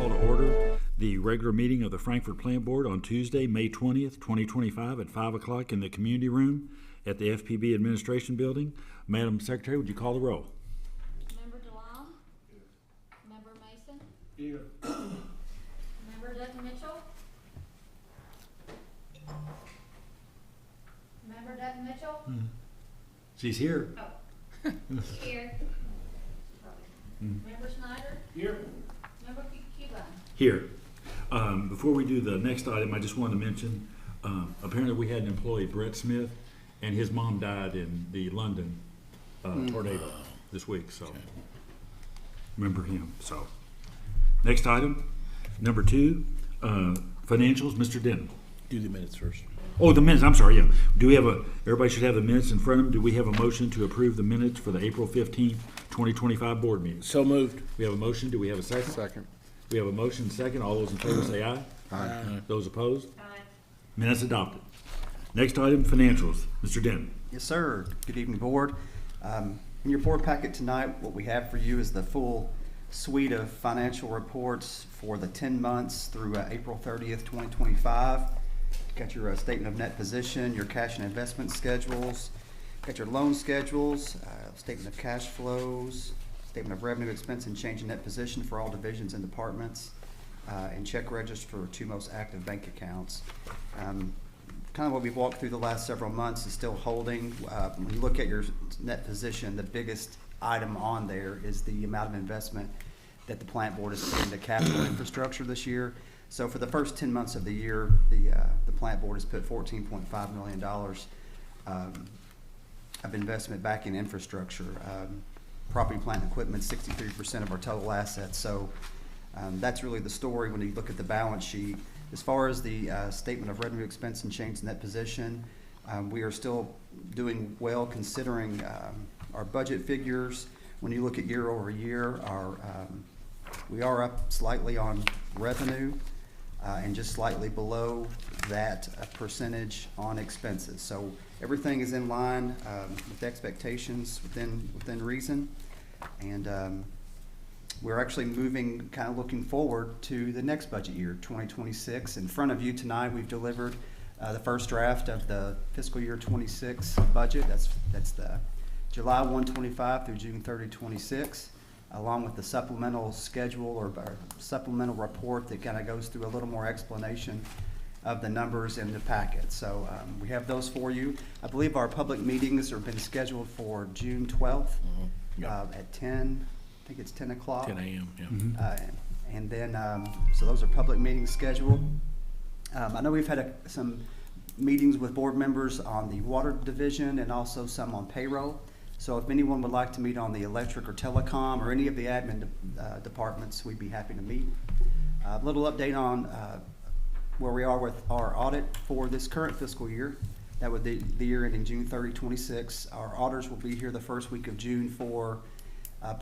call to order the regular meeting of the Frankfort Plant Board on Tuesday, May 20th, 2025 at 5 o'clock in the community room at the FPB Administration Building. Madam Secretary, would you call the roll? Member DeLong? Here. Member Mason? Here. Member Dutton Mitchell? Member Dutton Mitchell? She's here. Oh. Here. Member Snyder? Here. Member Cuban? Here. Before we do the next item, I just wanted to mention, apparently we had an employee, Brett Smith, and his mom died in the London tornado this week, so remember him. So, next item, number 2, financials, Mr. Denton. Do the minutes first. Oh, the minutes, I'm sorry, yeah. Do we have everybody should have the minutes in front of them. Do we have a motion to approve the minutes for the April 15th, 2025 board meeting? So moved. We have a motion. Do we have a second? Second. We have a motion second. All those in favor say aye. Aye. Those opposed? Aye. Minutes adopted. Next item, financials. Mr. Denton. Yes, sir. Good evening, Board. In your board packet tonight, what we have for you is the full suite of financial reports for the 10 months through April 30th, 2025. Got your statement of net position, your cash and investment schedules, got your loan schedules, statement of cash flows, statement of revenue, expense, and change in net position for all divisions and departments, and check register for 2 most active bank accounts. Kind of what we've walked through the last several months is still holding. When you look at your net position, the biggest item on there is the amount of investment that the plant board has put into capital infrastructure this year. So for the first 10 months of the year, the plant board has put $14.5 million of investment back in infrastructure. Property, plant, and equipment, 63% of our total assets. So that's really the story when you look at the balance sheet. As far as the statement of revenue, expense, and change in that position, we are still doing well considering our budget figures. When you look at year over year, we are up slightly on revenue and just slightly below that percentage on expenses. So everything is in line with expectations within reason. And we're actually moving, kind of looking forward to the next budget year, 2026. In front of you tonight, we've delivered the first draft of the fiscal year 26 budget. That's the July 1/25 through June 30/26, along with the supplemental schedule or supplemental report that kind of goes through a little more explanation of the numbers in the packet. So we have those for you. I believe our public meetings have been scheduled for June 12th at 10. I think it's 10 o'clock. 10 a.m. Yeah. And then, so those are public meetings scheduled. I know we've had some meetings with board members on the water division and also some on payroll. So if anyone would like to meet on the electric or telecom or any of the admin departments, we'd be happy to meet. A little update on where we are with our audit for this current fiscal year. That would be the year ending June 30, 26. Our auditors will be here the first week of June for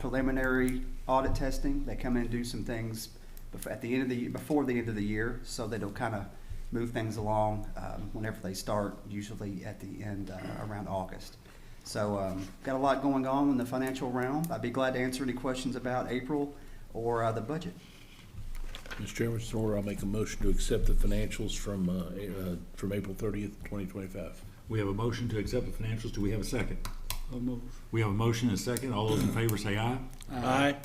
preliminary audit testing. They come in and do some things before the end of the year, so that it'll kind of move things along whenever they start, usually at the end around August. So got a lot going on in the financial realm. I'd be glad to answer any questions about April or the budget. Mr. Chairman, Mr. Order, I'll make a motion to accept the financials from April 30th, 2025. We have a motion to accept the financials. Do we have a second? We have a motion and a second. All those in favor say aye. Aye.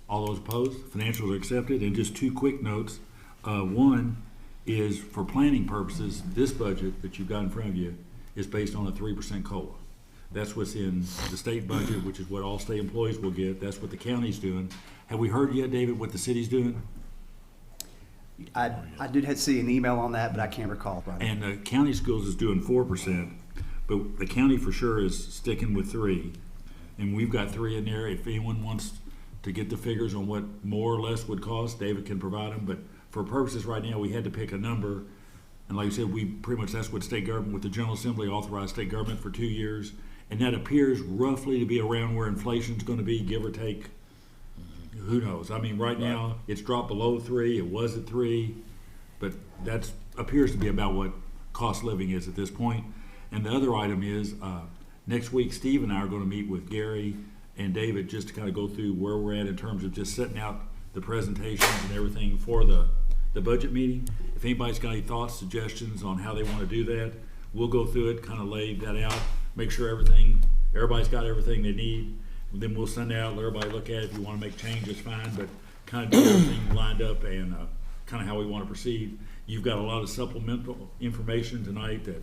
All those opposed? Financials are accepted. And just 2 quick notes. One is, for planning purposes, this budget that you've got in front of you is based on a 3% COLA. That's what's in the state budget, which is what all state employees will get. That's what the county's doing. Have we heard yet, David, what the city's doing? I did see an email on that, but I can't recall. Right. And the county schools is doing 4%, but the county for sure is sticking with 3. And we've got 3 in there. If anyone wants to get the figures on what more or less would cost, David can provide them. But for purposes right now, we had to pick a number. And like I said, we pretty much, that's what state government, with the General Assembly authorized state government for 2 years. And that appears roughly to be around where inflation's going to be, give or take. Who knows? I mean, right now, it's dropped below 3. It was at 3. But that appears to be about what cost of living is at this point. And the other item is, next week, Steve and I are going to meet with Gary and David just to kind of go through where we're at in terms of just setting out the presentations and everything for the budget meeting. If anybody's got any thoughts, suggestions on how they want to do that, we'll go through it, kind of lay that out, make sure everybody's got everything they need. Then we'll send it out, let everybody look at it. If you want to make changes, fine, but kind of get everything lined up and kind of how we want to proceed. You've got a lot of supplemental information tonight that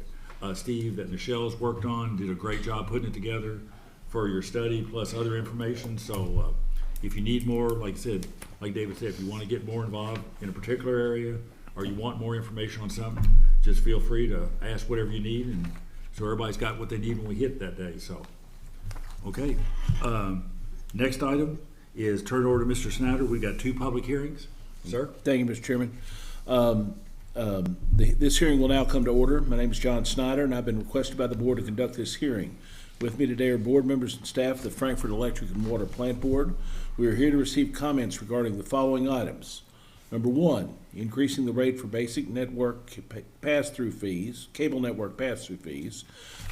Steve, that Michelle's worked on, did a great job putting it together for your study, plus other information. So if you need more, like I said, like David said, if you want to get more involved in a particular area or you want more information on something, just feel free to ask whatever you need, and so everybody's got what they need when we hit that day. So, okay. Next item is turn it over to Mr. Snyder. We got 2 public hearings. Sir? Thank you, Mr. Chairman. This hearing will now come to order. My name is John Snyder, and I've been requested by the board to conduct this hearing. With me today are board members and staff of the Frankfurt Electric and Water Plant Board. We are here to receive comments regarding the following items. Number 1, increasing the rate for basic network pass-through fees, cable network pass-through fees.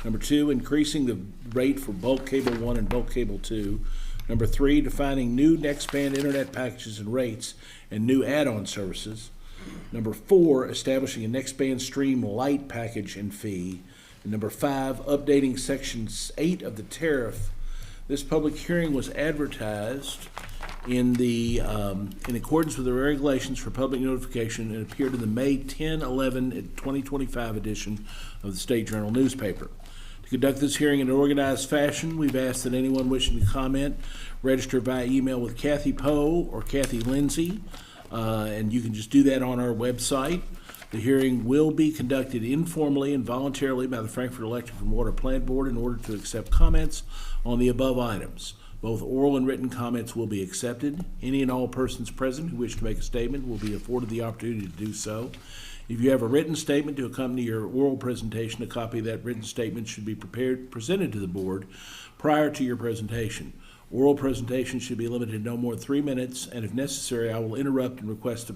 Number 2, increasing the rate for bulk cable 1 and bulk cable 2. Number 3, defining new next-band internet packages and rates and new add-on services. Number 4, establishing a next-band stream light package and fee. And number 5, updating Section 8 of the tariff. This public hearing was advertised in accordance with the regulations for public notification and appeared in the May 10/11/2025 edition of the State Journal newspaper. To conduct this hearing in an organized fashion, we've asked that anyone wishing to comment register via email with Kathy Poe or Kathy Lindsay, and you can just do that on our website. The hearing will be conducted informally and voluntarily by the Frankfurt Electric and Water Plant Board in order to accept comments on the above items. Both oral and written comments will be accepted. Any and all persons present who wish to make a statement will be afforded the opportunity to do so. If you have a written statement to accompany your oral presentation, a copy of that written statement should be presented to the board prior to your presentation. Oral presentation should be limited to no more than 3 minutes, and if necessary, I will interrupt and request the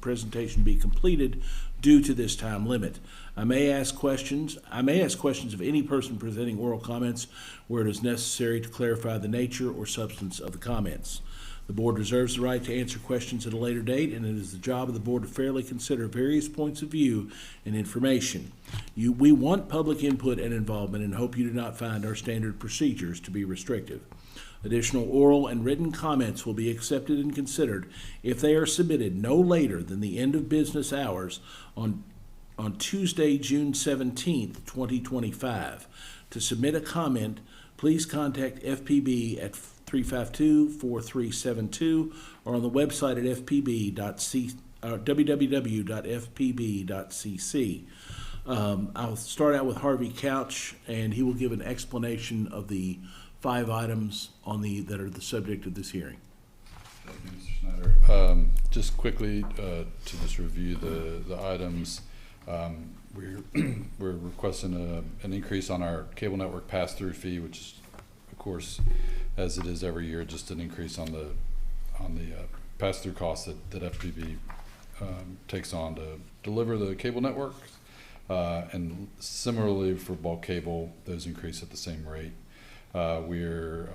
presentation be completed due to this time limit. I may ask questions of any person presenting oral comments where it is necessary to clarify the nature or substance of the comments. The board reserves the right to answer questions at a later date, and it is the job of the board to fairly consider various points of view and information. We want public input and involvement and hope you do not find our standard procedures to be restrictive. Additional oral and written comments will be accepted and considered if they are submitted no later than the end of business hours on Tuesday, June 17th, 2025. To submit a comment, please contact FPB at 352-4372 or on the website at www.fpb.cc. I'll start out with Harvey Couch, and he will give an explanation of the 5 items that are the subject of this hearing. Thank you, Mr. Snyder. Just quickly to just review the items. We're requesting an increase on our cable network pass-through fee, which is, of course, as it is every year, just an increase on the pass-through costs that FPB takes on to deliver the cable network. And similarly for bulk cable, those increase at the same rate. We're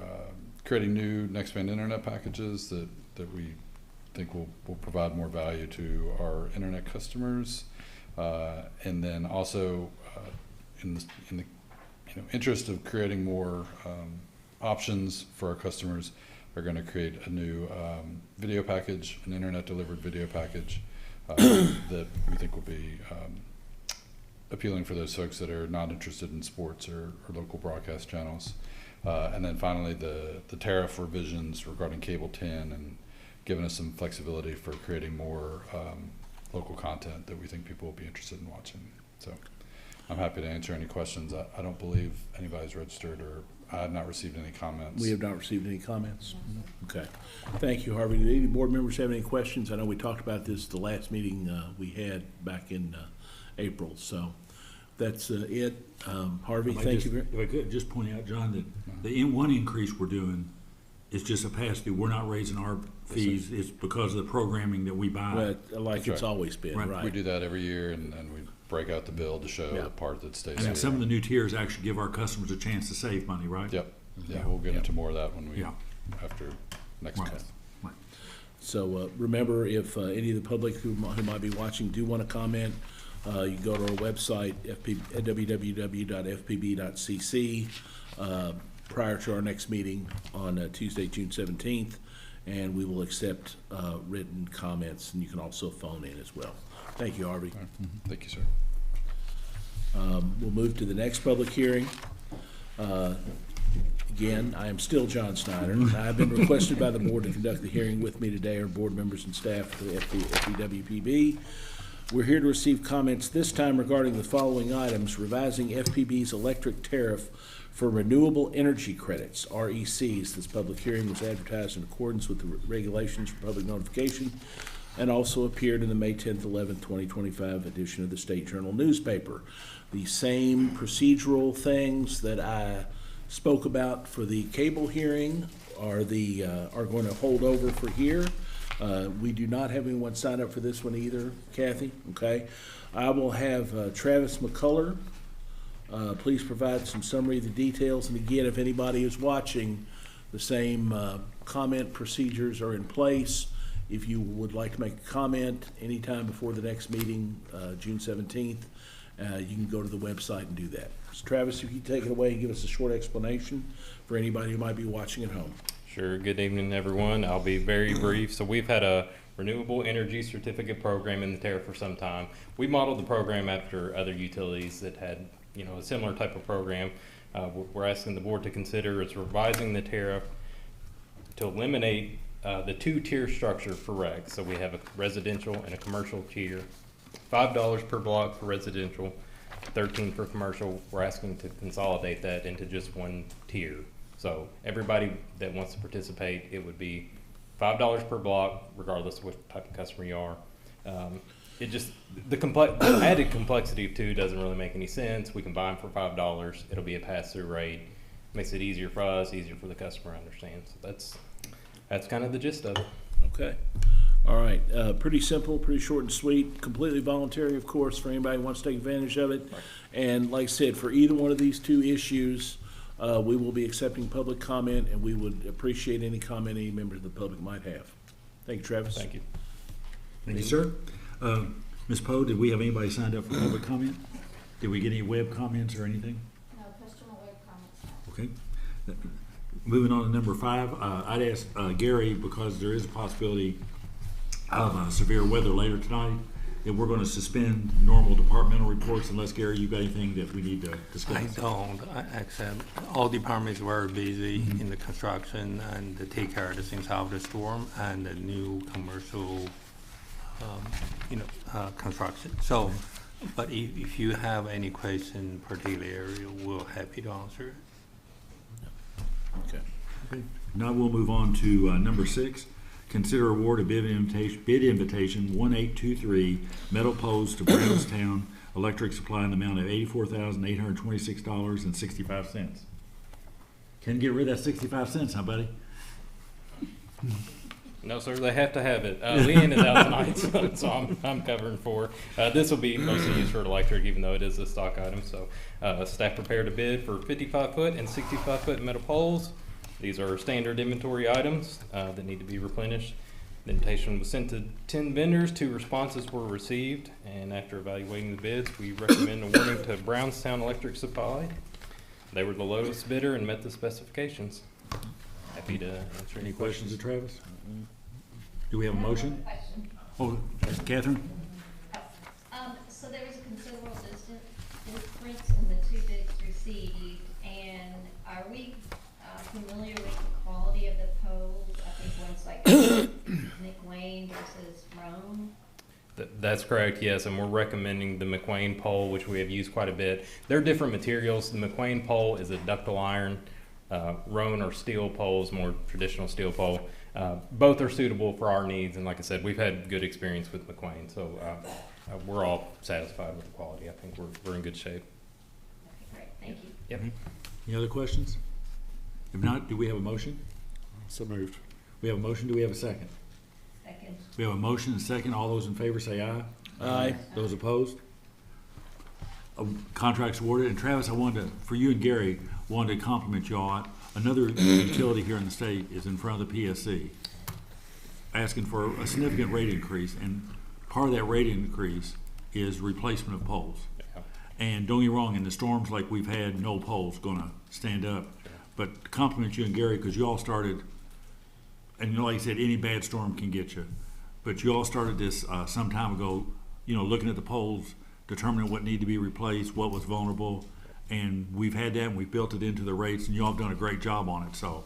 creating new next-band internet packages that we think will provide more value to our internet customers, and then also in the interest of creating more options for our customers, are going to create a new video package, an internet-delivered video package that we think will be appealing for those folks that are not interested in sports or local broadcast channels. And then finally, the tariff revisions regarding Cable 10 and giving us some flexibility for creating more local content that we think people will be interested in watching. So I'm happy to answer any questions. I don't believe anybody's registered, or I have not received any comments. We have not received any comments. Okay. Thank you, Harvey. Do any board members have any questions? I know we talked about this the last meeting we had back in April. So that's it. Harvey, thank you. If I could just point out, John, that the one increase we're doing is just a pass-through. We're not raising our fees. It's because of the programming that we buy. But like That's it's right. always been, right? We do that every year, and we break out the bill to show the part that stays. And then some of the new tiers actually give our customers a chance to save money, right? Yep. Yeah, we'll get into more of that when we after next Right. month. Right. So remember, if any of the public who might be watching do want to comment, you can go to our website, www.fpb.cc, prior to our next meeting on Tuesday, June 17th, and we will accept written comments, and you can also phone in as well. Thank you, Harvey. Thank you, sir. We'll move to the next public hearing. Again, I am still John Snyder. I have been requested by the board to conduct the hearing. With me today are board members and staff of the FPWPB. We're here to receive comments this time regarding the following items: revising FPB's electric tariff for renewable energy credits, RECs. This public hearing was advertised in accordance with the regulations for public notification and also appeared in the May 10th, 11th, 2025 edition of the State Journal newspaper. The same procedural things that I spoke about for the cable hearing are going to hold over for here. We do not have anyone sign up for this one either, Kathy, okay? I will have Travis McCullough please provide some summary of the details. And again, if anybody is watching, the same comment procedures are in place. If you would like to make a comment anytime before the next meeting, June 17th, you can go to the website and do that. So Travis, if you take it away and give us a short explanation for anybody who might be watching at home. Sure. Good evening, everyone. I'll be very brief. So we've had a renewable energy certificate program in the tariff for some time. We modeled the program after other utilities that had, a similar type of program. We're asking the board to consider is revising the tariff to eliminate the two-tier structure for REC. So we have a residential and a commercial tier. $5 per block for residential, $13 for commercial. We're asking to consolidate that into just one tier. So everybody that wants to participate, it would be $5 per block, regardless of what type of customer you are. The added complexity of two doesn't really make any sense. We can buy them for $5. It'll be a pass-through rate. Makes it easier for us, easier for the customer to understand. So that's kind of the gist of it. Okay. All right. Pretty simple, pretty short and sweet, completely voluntary, of course, for anybody who wants to take advantage of it. Right. And like I said, for either one of these two issues, we will be accepting public comment, and we would appreciate any comment any members of the public might have. Thank you, Travis. Thank you. Thank you, sir. Ms. Poe, did we have anybody signed up for public comment? Did we get any web comments or anything? No customer web comments. Okay. Moving on to number 5, I'd ask Gary, because there is a possibility of severe weather later tonight, that we're going to suspend normal departmental reports unless, Gary, you've got anything that we need to discuss. I don't, except all departments were busy in the construction and to take care of the things out of the storm and the new commercial, construction. So, but if you have any question particular area, we're happy to answer it. Okay. Now we'll move on to number 6. Consider award a bid invitation 1823 metal poles to Brownstown Electric Supply in the amount of $84,826.65. Can get rid of that 65 cents, huh, buddy? No, sir, they have to have it. Leanne is out tonight, so I'm covering for her. This will be mostly used for electric, even though it is a stock item. So staff prepared a bid for 55-foot and 65-foot metal poles. These are standard inventory items that need to be replenished. The invitation was sent to 10 vendors. 2 responses were received, and after evaluating the bids, we recommend awarding to Brownstown Electric Supply. They were the lowest bidder and met the specifications. Happy to answer any questions. Of Travis? Do we have a motion? Question. Oh, Catherine? So there was a considerable difference in the 2 bids received, and are we familiar with the quality of the poles? I think one's like McWayne versus Rome. That's correct, yes, and we're recommending the McWayne pole, which we have used quite a bit. They're different materials. The McWayne pole is a ductile iron. Roan or steel poles, more traditional steel pole. Both are suitable for our needs, and like I said, we've had good experience with McWayne, so we're all satisfied with the quality. I think we're in good shape. Okay, great, thank you. Yep. Any other questions? If not, do we have a motion? So moved. We have a motion. Do we have a second? Second. We have a motion and a second. All those in favor say aye. Aye. Those opposed? Contracts awarded. And Travis, I wanted to, for you and Gary, wanted to compliment y'all. Another utility here in the state is in front of the PSC. asking for a significant rate increase, and part of that rate increase is replacement of poles. Yeah. And don't get me wrong, in the storms like we've had, no pole's gonna stand up. But to compliment you and Gary, because you all started, and like I said, any bad storm can get you. But you all started this some time ago, looking at the poles, determining what needed to be replaced, what was vulnerable. And we've had that, and we've built it into the rates, and you all have done a great job on it. So,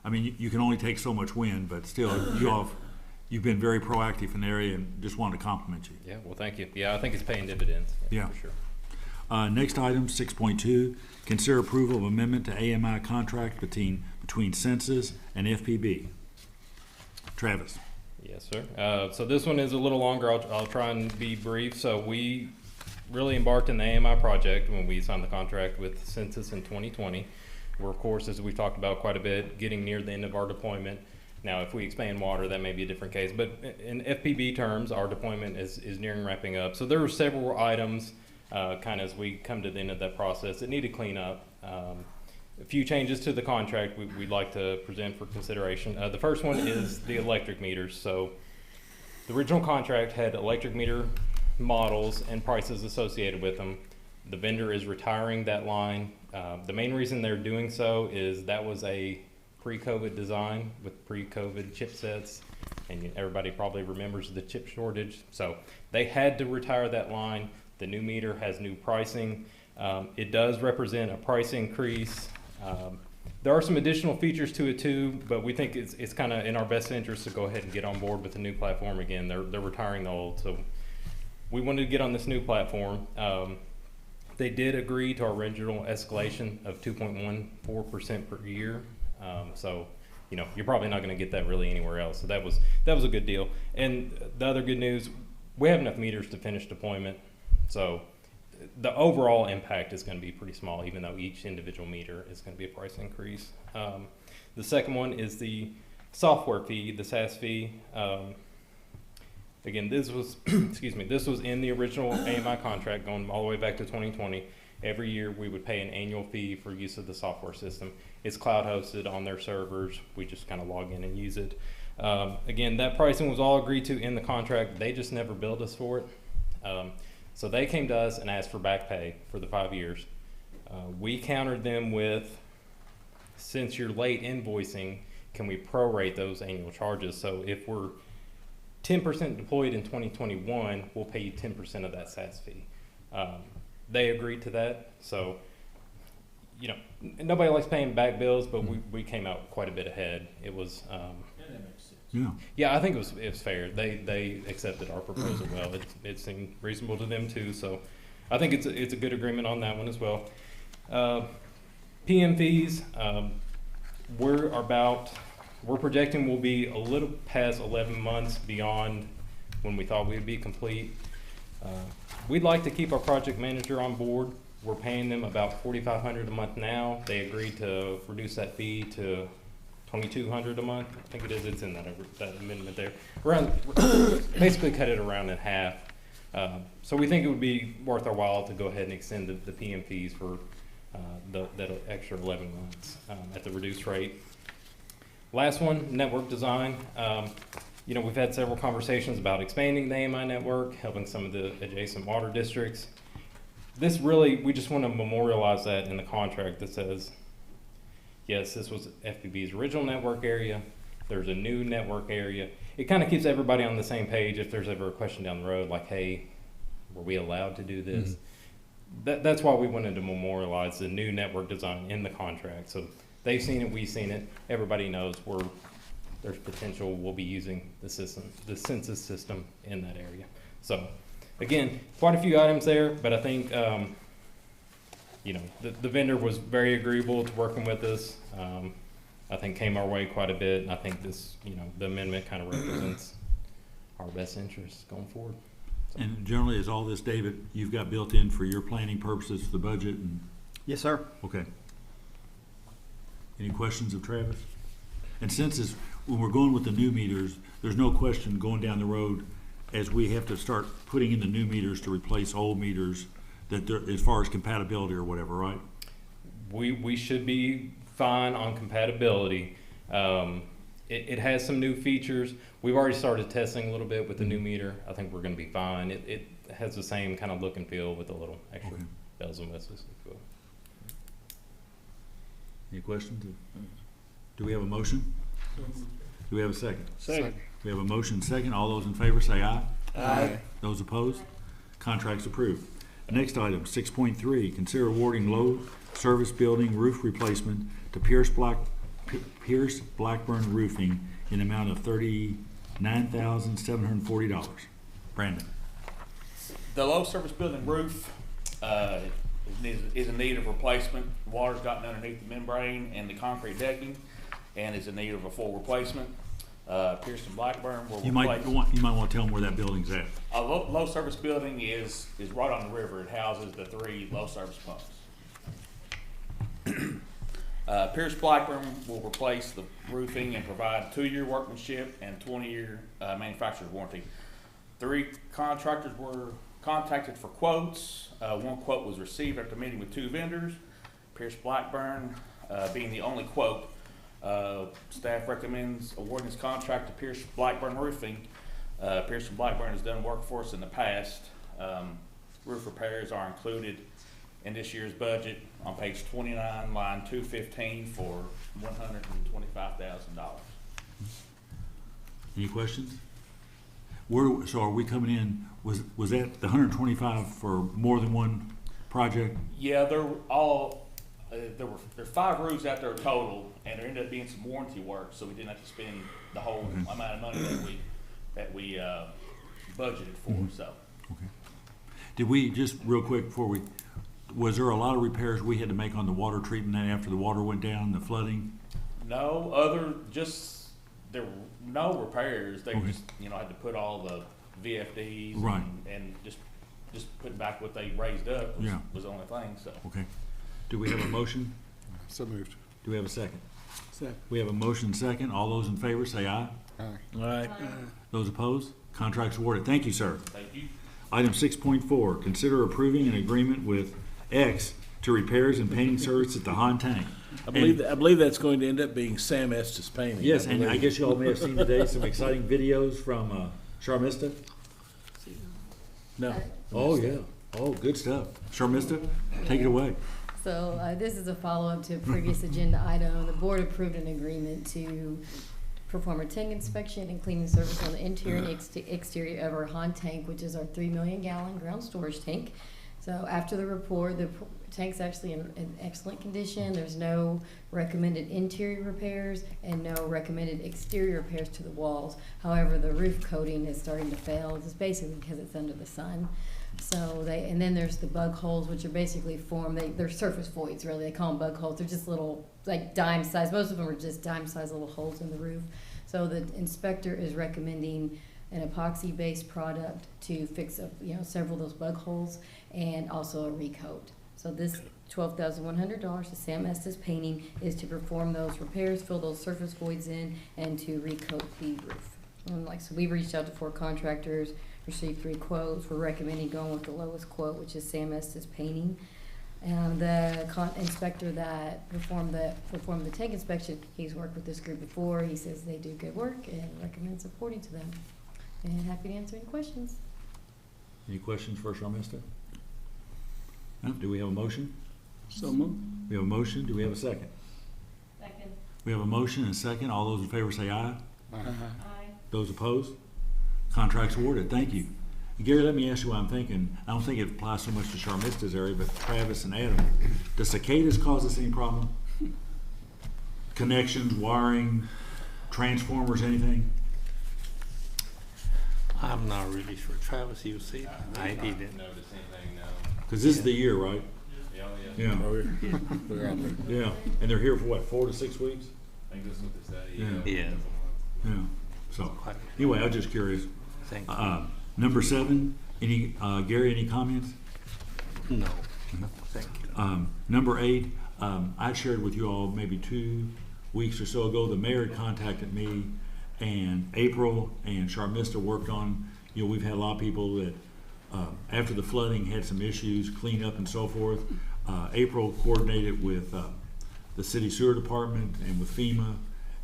I mean, you can only take so much wind, but still, you've been very proactive in the area, and just wanted to compliment you. Yeah, well, thank you. Yeah, I think it's paying dividends. Yeah. For sure. Next item, 6.2, consider approval of amendment to AMI contract between Census and FPB. Travis. Yes, sir. So this one is a little longer. I'll try and be brief. So we really embarked in the AMI project when we signed the contract with Census in 2020. We're, of course, as we've talked about quite a bit, getting near the end of our deployment. Now, if we expand water, that may be a different case. But in FPB terms, our deployment is nearing wrapping up. So there were several items kind of as we come to the end of that process that need to clean up. A few changes to the contract we'd like to present for consideration. The first one is the electric meters. So the original contract had electric meter models and prices associated with them. The vendor is retiring that line. The main reason they're doing so is that was a pre-COVID design with pre-COVID chipsets, and everybody probably remembers the chip shortage. So they had to retire that line. The new meter has new pricing. It does represent a price increase. There are some additional features to it too, but we think it's kind of in our best interest to go ahead and get on board with the new platform again. They're retiring the old, so we wanted to get on this new platform. They did agree to our original escalation of 2.14% per year. So, you're probably not going to get that really anywhere else. So that was a good deal. And the other good news, we have enough meters to finish deployment. So the overall impact is going to be pretty small, even though each individual meter is going to be a price increase. The second one is the software fee, the SaaS fee. Again, this was, this was in the original AMI contract going all the way back to 2020. Every year we would pay an annual fee for use of the software system. It's cloud hosted on their servers. We just kind of log in and use it. Again, that pricing was all agreed to in the contract. They just never billed us for it. So they came to us and asked for back pay for the 5 years. We countered them with, since you're late invoicing, can we prorate those annual charges? So if we're 10% deployed in 2021, we'll pay you 10% of that SaaS fee. They agreed to that. So, nobody likes paying back bills, but we came out quite a bit ahead. It was, yeah, I think it was fair. They accepted our proposal well. It seemed reasonable to them too. So I think it's a good agreement on that one as well. PM fees, we're projecting we'll be a little past 11 months beyond when we thought we would be complete. We'd like to keep our project manager on board. We're paying them about $4,500 a month now. They agreed to reduce that fee to $2,200 a month. I think it is. It's in that amendment there. Basically cut it around in half. So we think it would be worth our while to go ahead and extend the PM fees for that extra 11 months at the reduced rate. Last one, network design. We've had several conversations about expanding the AMI network, helping some of the adjacent water districts. We just want to memorialize that in the contract that says, yes, this was FPB's original network area. There's a new network area. It kind of keeps everybody on the same page if there's ever a question down the road, like, hey, were we allowed to do this? Mm-hmm. That's why we wanted to memorialize the new network design in the contract. So they've seen it, we've seen it. Everybody knows there's potential we'll be using the census system in that area. So again, quite a few items there, but I think the vendor was very agreeable to working with us. I think came our way quite a bit, and I think this, the amendment kind of represents our best interests going forward. So. And generally, is all this, David, you've got built in for your planning purposes for the budget? Yes, sir. Okay. Any questions of Travis? And since when we're going with the new meters, there's no question going down the road as we have to start putting in the new meters to replace old meters, that as far as compatibility or whatever, right? We should be fine on compatibility. it has some new features. We've already started testing a little bit with the new meter. I think we're gonna be fine. It has the same kind of look and feel with a little extra Okay. bells and whistles, if you will. Any questions? Do we have a motion? Do we have a second? Second. We have a motion second. All those in favor say aye. Aye. Those opposed? Contracts approved. Next item, 6.3, consider awarding low service building roof replacement to Pierce Blackburn Roofing in the amount of $39,740. Brandon. The low service building roof is in need of replacement. Water's gotten underneath the membrane and the concrete decking, and is in need of a full replacement. Pearson Blackburn will You might replace. want to tell them where that building's at. A low service building is right on the river. It houses the 3 low service pumps. Pierce Blackburn will replace the roofing and provide 2-year workmanship and 20-year manufacturer's warranty. 3 contractors were contacted for quotes. 1 quote was received after meeting with 2 vendors. Pierce Blackburn being the only quote. Staff recommends awarding this contract to Pierce Blackburn Roofing. Pierce Blackburn has done work for us in the past. Roof repairs are included in this year's budget on page 29, line 215 for $125,000. Any questions? So are we coming in, was that the 125 for more than one project? Yeah, they're all, there's 5 roofs out there total, and there ended up being some warranty work, so we didn't have to spend the whole amount of money that we budgeted for, so. Okay. Did we, just real quick before was there a lot of repairs we had to make on the water treatment after the water went down, the flooding? No, there were no repairs. They Okay. just, had to put all the VFDs Right. and just putting back what they raised up Yeah. was the only thing, so. Okay. Do we have a motion? So moved. Do we have a second? Second. We have a motion second. All those in favor say aye. Aye. Those opposed? Contracts awarded. Thank you, sir. Thank you. Item 6.4, consider approving an agreement with X to repairs and painting service at the Han Tank. I believe that's going to end up being Sam Estes Painting. Yes, and I believe. guess you all may have seen today some exciting videos from Charmista. No. Oh, yeah. Oh, good stuff. Charmista, take it away. So this is a follow-up to a previous agenda item. The board approved an agreement to perform a tank inspection and cleaning service on the interior and exterior of our Han tank, which is our 3 million gallon ground storage tank. So after the report, the tank's actually in excellent condition. There's no recommended interior repairs and no recommended exterior repairs to the walls. However, the roof coating is starting to fail. It's basically because it's under the sun. So and then there's the bug holes, which are basically they're surface voids, really. They call them bug holes. They're just little, like dime size. Most of them are just dime size little holes in the roof. So the inspector is recommending an epoxy-based product to fix several of those bug holes and also a recoat. So this $12,100 to Sam Estes Painting is to perform those repairs, fill those surface voids in, and to recoat the roof. And so we reached out to 4 contractors, received 3 quotes. We're recommending going with the lowest quote, which is Sam Estes Painting. And the inspector that performed the tank inspection, he's worked with this group before. He says they do good work and recommends supporting to them. And happy to answer any questions. Any questions for Charmista? No? Do we have a motion? So moved. We have a motion. Do we have a second? Second. We have a motion and a second. All those in favor say aye. Aye. Those opposed? Contracts awarded. Thank you. And Gary, let me ask you what I'm thinking. I don't think it applies so much to Charmista's area, but Travis and Adam. Does cicadas cause us any problem? Connections, wiring, transformers, anything? I'm not really sure. Travis, you see, I didn't. Notice anything, no. Because this is the year, right? Yeah, Yeah. Oh, we're out there. Yeah. And they're here for what, 4 to 6 weeks? I think that's what they say. Yeah. Yeah. Yeah. So, Quite a- anyway, I was just curious. Thank you. Number 7, Gary, any comments? No, thank you. Number 8, I shared with you all maybe 2 weeks or so ago, the mayor had contacted me, and April and Charmista worked on, we've had a lot of people that, after the flooding, had some issues, cleanup and so forth. April coordinated with the city sewer department and with FEMA,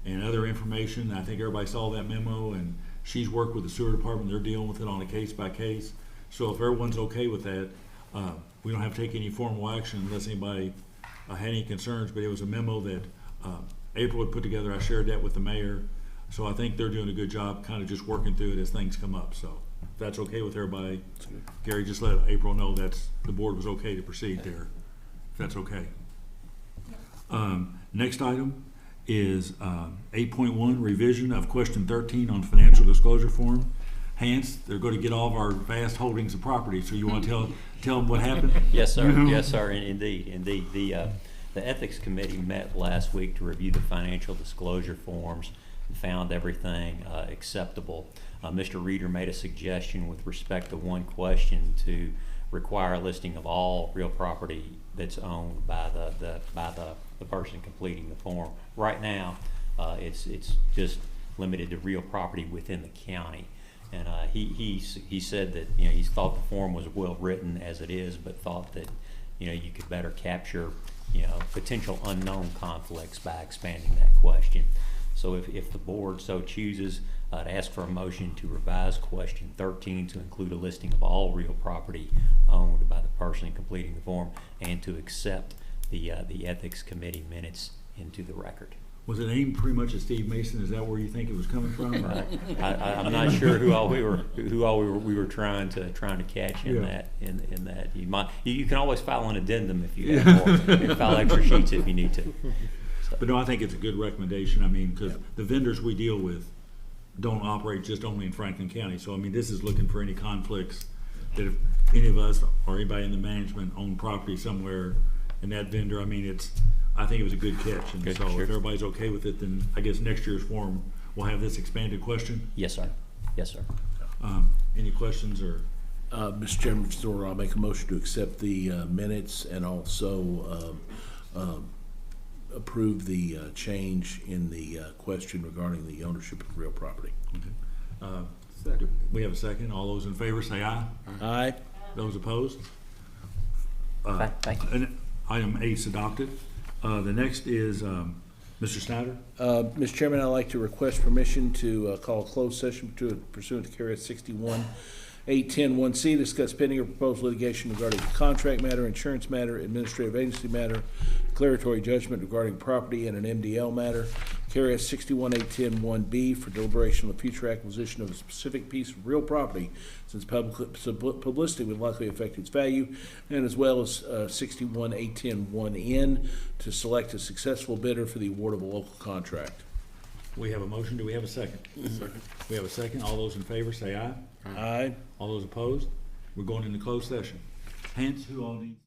and other information. I think everybody saw that memo, and she's worked with the sewer department. They're dealing with it on a case by case. So if everyone's okay with that, we don't have to take any formal action unless anybody had any concerns, but it was a memo that April had put together. I shared that with the mayor. So I think they're doing a good job kind of just working through it as things come up. So if that's okay with everybody, Gary, just let April know that's the board was okay to proceed there, if that's okay. Next item is 8.1, revision of question 13 on financial disclosure form. Hans, they're going to get all of our vast holdings of property, so you want to tell them what happened? Yes, sir. Yes, sir. Indeed. The ethics committee met last week to review the financial disclosure forms and found everything acceptable. Mr. Reeder made a suggestion with respect to one question to require a listing of all real property that's owned by the person completing the form. Right now, it's just limited to real property within the county. And he said that he thought the form was well written as it is, but thought that you could better capture potential unknown conflicts by expanding that question. So if the board so chooses, to ask for a motion to revise question 13 to include a listing of all real property owned by the person completing the form, and to accept the ethics committee minutes into the record. Was it aimed pretty much at Steve Mason? Is that where you think it was coming from? I'm not sure who all we were trying to catch in Yeah. that. You can always file an addendum if you have more. You can file extra sheets if you need to. So. But no, I think it's a good recommendation. I mean, because the vendors we deal with don't operate just only in Franklin County. So I mean, this is looking for any conflicts that if any of us or anybody in the management own property somewhere, and that vendor, I mean, I think it was a good catch. And Good, so sure. if everybody's okay with it, then I guess next year's form will have this expanded question. Yes, sir. Yes, sir. Any questions or? Mr. Chairman, Mr. Orr, I'll make a motion to accept the minutes and also approve the change in the question regarding the ownership of real property. Okay. Second. We have a second. All those in favor say aye. Aye. Those opposed? Thank you. And item 8 is adopted. The next is Mr. Snyder. Mr. Chairman, I'd like to request permission to call a closed session pursuant to KRS 61-810-1C, discuss pending or proposed litigation regarding a contract matter, insurance matter, administrative agency matter, declaratory judgment regarding property, and an MDL matter. KRS 61-810-1B for deliberation on the future acquisition of a specific piece of real property, since publicity would likely affect its value, and as well as 61-810-1N to select a successful bidder for the award of a local contract. We have a motion. Do we have a second? Second. We have a second. All those in favor say aye. Aye. All those opposed? We're going into closed session. Hence, who all needs?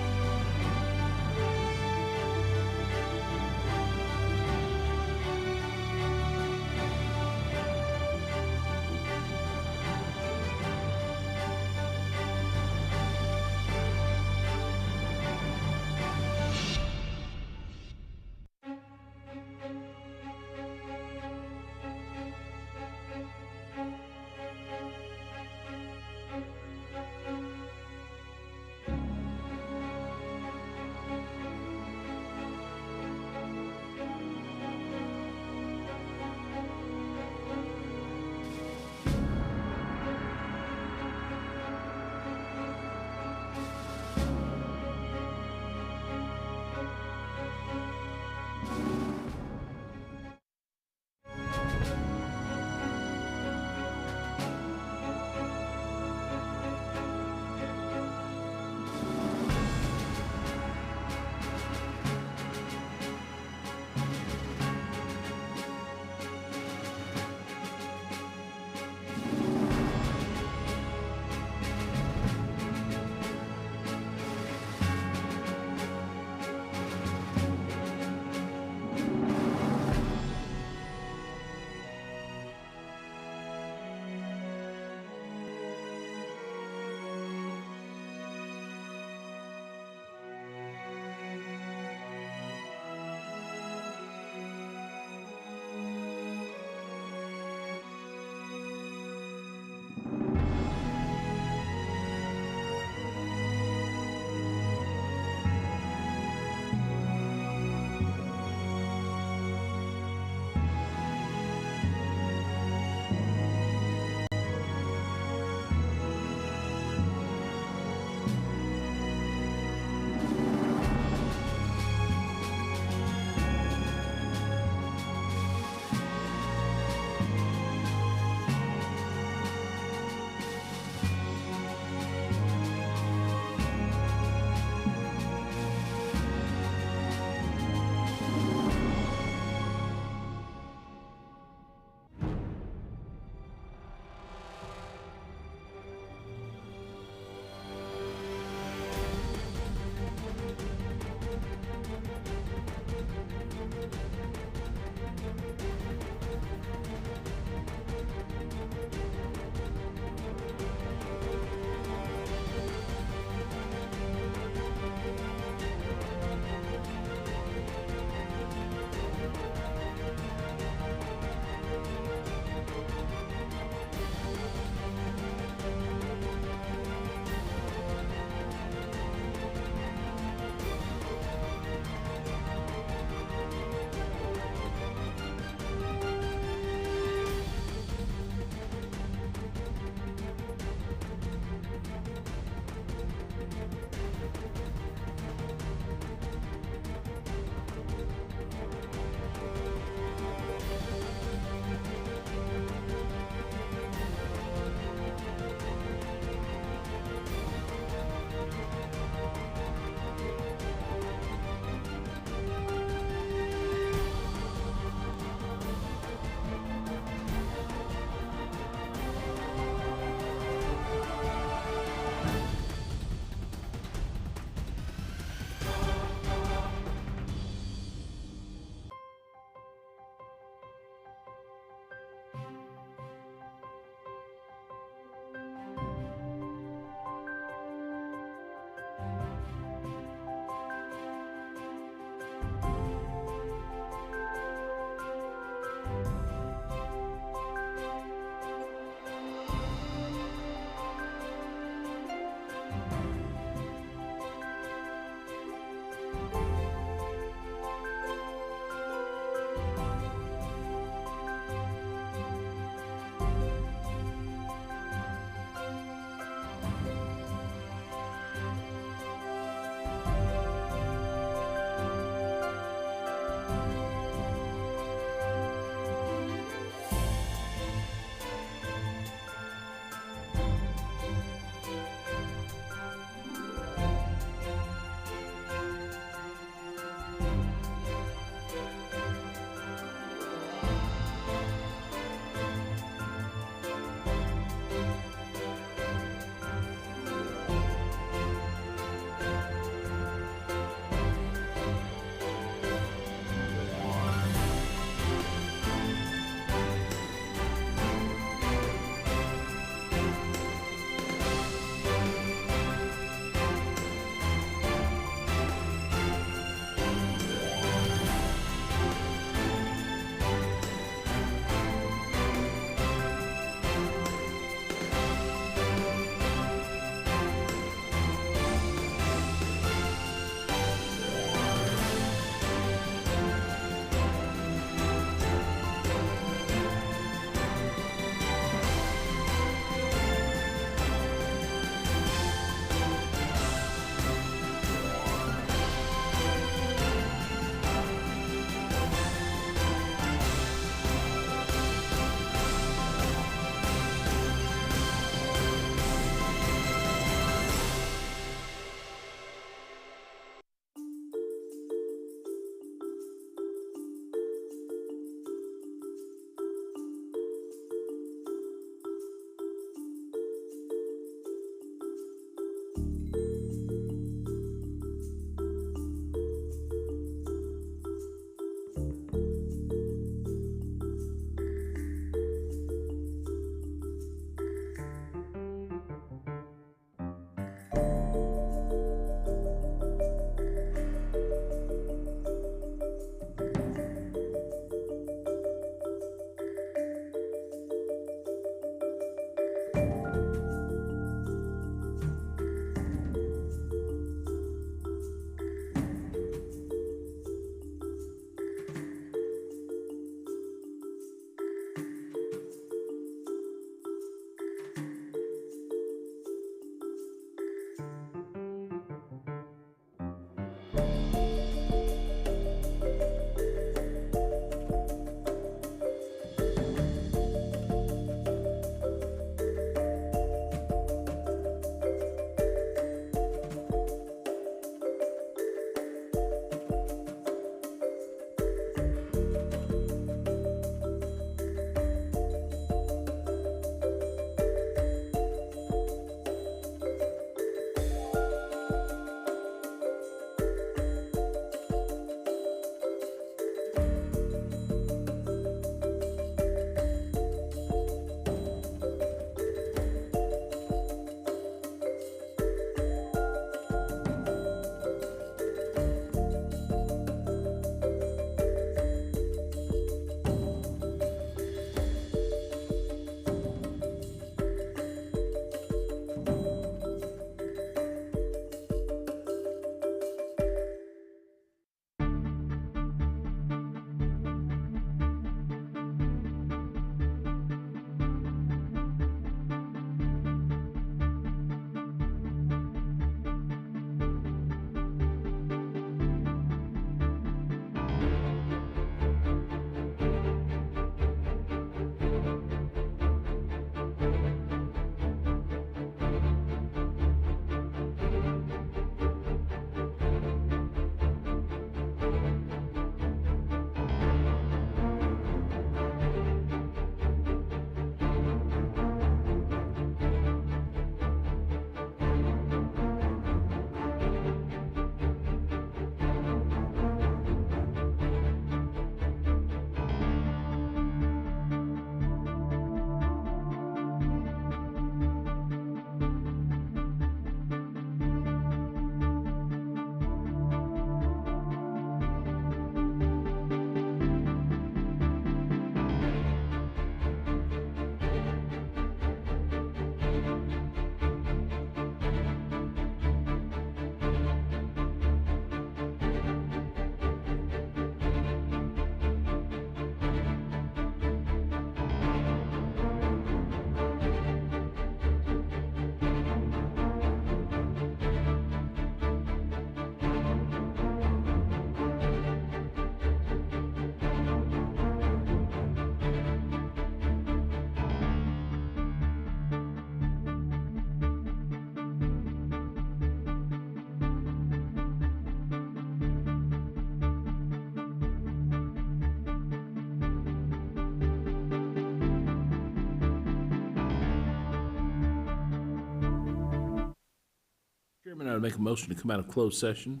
Chairman, I would make a motion to come out of closed session.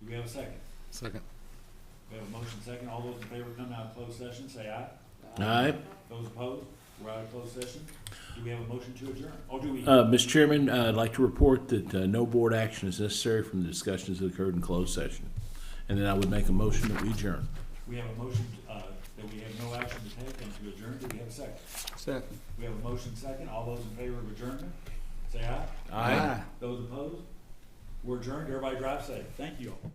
Do we have a second? Second. We have a motion second. All those in favor of coming out of closed session, say aye. Aye. Those opposed, we're out of closed session. Do we have a motion to adjourn? Or do we? Mr. Chairman, I'd like to report that no board action is necessary from the discussions that occurred in closed session. And then I would make a motion that we adjourn. We have a motion, that we have no action to take and to adjourn. Do we have a second? Second. We have a motion second. All those in favor of adjournment, say aye. Aye. Those opposed? We're adjourned. Everybody drive safe. Thank you all.